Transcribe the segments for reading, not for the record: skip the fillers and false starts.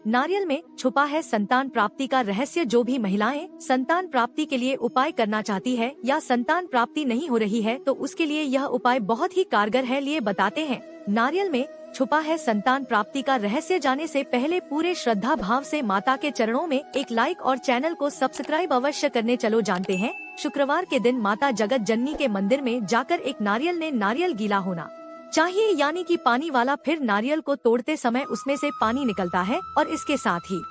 नारियल में छुपा है संतान प्राप्ति का रहस्य। जो भी महिलाएं संतान प्राप्ति के लिए उपाय करना चाहती है या संतान प्राप्ति नहीं हो रही है तो उसके लिए यह उपाय बहुत ही कारगर है। लिए बताते हैं नारियल में छुपा है संतान प्राप्ति का रहस्य। जाने से पहले पूरे श्रद्धा भाव से माता के चरणों में एक लाइक और चैनल को सब्सक्राइब अवश्य करने चलो जानते हैं। शुक्रवार के दिन माता जगत जननी के मंदिर में जाकर एक नारियल गीला होना चाहिए, यानी कि पानी वाला। फिर नारियल को तोड़ते समय उसमें से पानी निकलता है और इसके साथ ही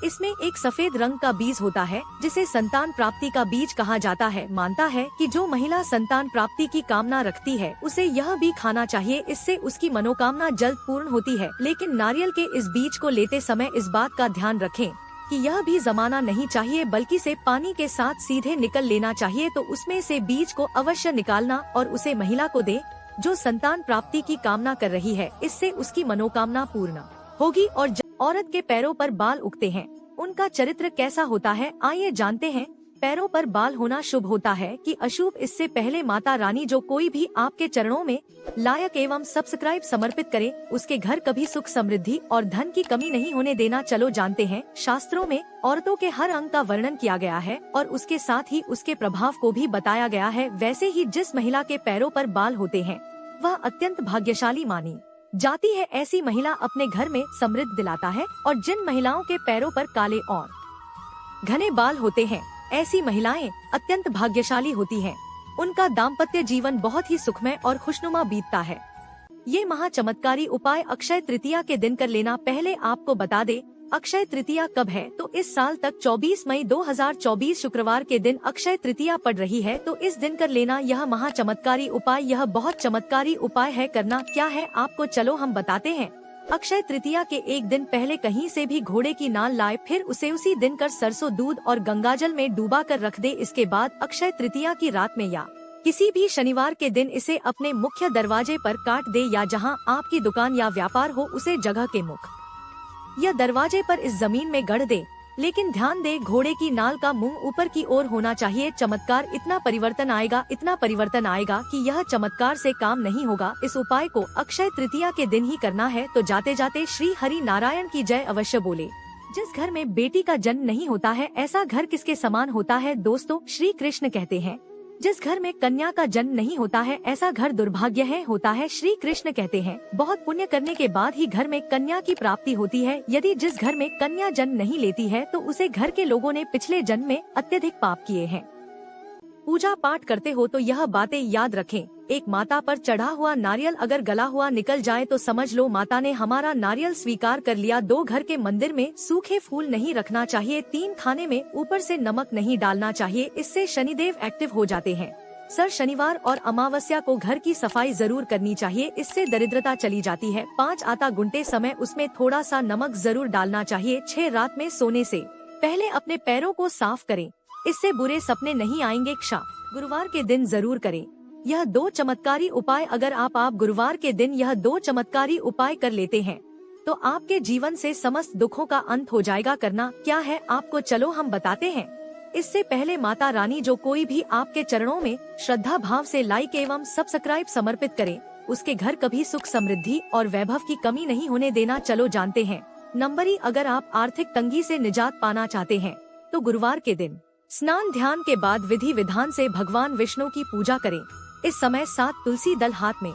इसमें एक सफेद रंग का बीज होता है जिसे संतान प्राप्ति का बीज कहा जाता है। मानता है कि जो महिला संतान प्राप्ति की कामना रखती है उसे यह भी खाना चाहिए, इससे उसकी मनोकामना जल्द पूर्ण होती है। लेकिन नारियल के इस बीज को लेते समय इस बात का ध्यान रखें कि यह भी जमाना नहीं चाहिए, बल्कि से पानी के साथ सीधे निकल लेना चाहिए। तो उसमें से बीज को अवश्य निकालना और उसे महिला को दे जो संतान प्राप्ति की कामना कर रही है। इससे उसकी मनोकामना पूर्ण होगी। और जब औरत के पैरों पर बाल उगते हैं उनका चरित्र कैसा होता है, आइए जानते हैं। पैरों पर बाल होना शुभ होता है कि अशुभ, इससे पहले माता रानी जो कोई भी आपके चरणों में लायक एवं सब्सक्राइब समर्पित करे उसके घर कभी सुख समृद्धि और धन की कमी नहीं होने देना। चलो जानते हैं। शास्त्रों में औरतों के हर अंग का वर्णन किया गया है और उसके साथ ही उसके प्रभाव को भी बताया गया है। वैसे ही जिस महिला के पैरों पर बाल होते हैं वह अत्यंत भाग्यशाली मानी जाती है। ऐसी महिला अपने घर में समृद्धि दिलाता है। और जिन महिलाओं के पैरों पर काले और घने बाल होते हैं ऐसी महिलाएं अत्यंत भाग्यशाली होती हैं। उनका दाम्पत्य जीवन बहुत ही सुखमय और खुशनुमा बीतता है। ये महाचमत्कारी उपाय अक्षय तृतीया के दिन कर लेना। पहले आपको बता दे अक्षय तृतीया कब है, तो इस साल तक 24 मई 2024 शुक्रवार के दिन अक्षय तृतीया पड़ रही है। तो इस दिन कर लेना यह महाचमत्कारी उपाय। यह बहुत चमत्कारी उपाय है। करना क्या है आपको, चलो हम बताते हैं। अक्षय तृतीया के एक दिन पहले कहीं से भी घोड़े की नाल लाए, फिर उसे उसी दिन कर सरसों दूध और गंगाजल में डूबा कर रख दे। इसके बाद अक्षय तृतीया की रात में या किसी भी शनिवार के दिन इसे अपने मुख्य दरवाजे पर काट दे या जहां आपकी दुकान या व्यापार हो उसे जगह के मुख या दरवाजे पर इस जमीन में गड़ दे। लेकिन ध्यान दे घोड़े की नाल का मुंह ऊपर की ओर होना चाहिए। चमत्कार इतना परिवर्तन आएगा कि यह चमत्कार से काम नहीं होगा। इस उपाय को अक्षय तृतीया के दिन ही करना है। तो जाते जाते श्री हरि नारायण की जय अवश्य बोले। जिस घर में बेटी का जन्म नहीं होता है ऐसा घर किसके समान होता है दोस्तों, श्री कृष्ण कहते हैं। जिस घर में कन्या का जन्म नहीं होता है ऐसा घर दुर्भाग्य है होता है, श्री कृष्ण कहते हैं। बहुत पुण्य करने के बाद ही घर में कन्या की प्राप्ति होती है। यदि जिस घर में कन्या जन्म नहीं लेती है तो उसे घर के लोगों ने पिछले जन्म में अत्यधिक पाप किए हैं। पूजा पाठ करते हो तो यह बातें याद रखें। एक माता पर चढ़ा हुआ नारियल अगर गला हुआ निकल जाए तो समझ लो माता ने हमारा नारियल स्वीकार कर लिया। 2 घर के मंदिर में सूखे फूल नहीं रखना चाहिए। 3 खाने में ऊपर से नमक नहीं डालना चाहिए, इससे शनिदेव एक्टिव हो जाते हैं। सर शनिवार और अमावस्या को घर की सफाई जरूर करनी चाहिए, इससे दरिद्रता चली जाती है। 5 आता गुनते समय उसमें थोड़ा सा नमक जरूर डालना चाहिए। 6 रात में सोने से पहले अपने पैरों को साफ करें, इससे बुरे सपने नहीं आएंगे।क्षा गुरुवार के दिन जरूर करें यह 2 चमत्कारी उपाय। अगर आप गुरुवार के दिन यह 2 चमत्कारी उपाय कर लेते हैं तो आपके जीवन से समस्त दुखों का अंत हो जाएगा। करना क्या है आपको, चलो हम बताते हैं। इससे पहले माता रानी जो कोई भी आपके चरणों में श्रद्धा भाव से लाइक एवं सब्सक्राइब समर्पित करे उसके घर कभी सुख समृद्धि और वैभव की कमी नहीं होने देना। चलो जानते हैं। नंबर 1, अगर आप आर्थिक तंगी से निजात पाना चाहते हैं तो गुरुवार के दिन स्नान ध्यान के बाद विधि विधान से भगवान विष्णु की पूजा करें। इस समय 7 तुलसी दल हाथ में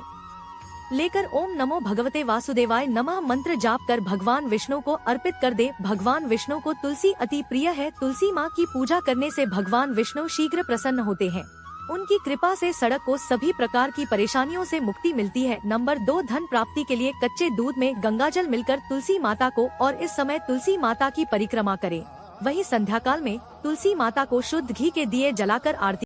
लेकर ओम नमो भगवते वासुदेवाय नमः मंत्र जाप कर भगवान विष्णु को अर्पित कर दे। भगवान विष्णु को तुलसी अति प्रिय है। तुलसी माँ की पूजा करने से भगवान विष्णु शीघ्र प्रसन्न होते हैं। उनकी कृपा से सड़क को सभी प्रकार की परेशानियों से मुक्ति मिलती है। नंबर 2, धन प्राप्ति के लिए कच्चे दूध में गंगाजल मिलकर तुलसी माता को और इस समय तुलसी माता की परिक्रमा करें। वही संध्या काल में तुलसी माता को शुद्ध घी के दिए जलाकर आरती